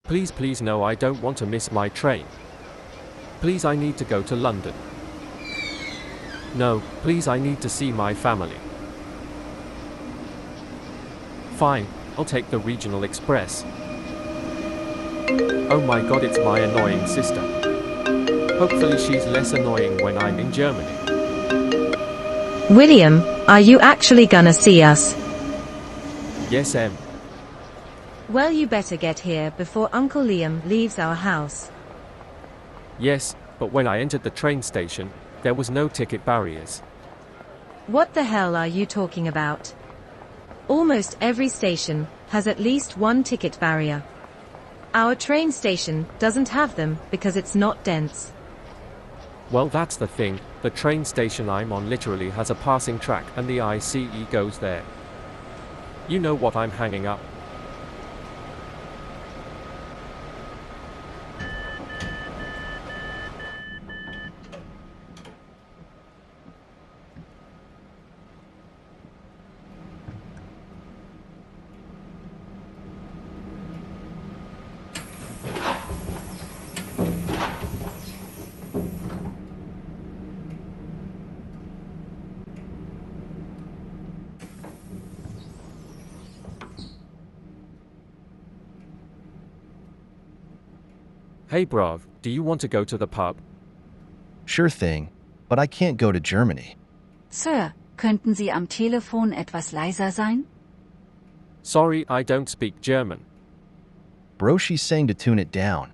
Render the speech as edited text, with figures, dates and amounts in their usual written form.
Please, please, no, I don't want to miss my train. Please, I need to go to London. No, please, I need to see my family. Fine, I'll take the Regional Express. Oh my god, it's my annoying sister. Hopefully she's less annoying when I'm in Germany. William, are you actually gonna see us? Yes, Em. Well, you better get here before Uncle Liam leaves our house. Yes, but when I entered the train station, there was no ticket barriers. What the hell are you talking about? Almost every station has at least one ticket barrier. Our train station doesn't have them because it's not dense. Well, that's the thing, the train station I'm on literally has a passing track and the ICE goes there. You know what, I'm hanging up. Hey Brav, do you want to go to the pub? Sure thing, but I can't go to Germany. Sir, könnten Sie am Telefon etwas leiser sein? Sorry, I don't speak German. Bro, she's saying to tune it down.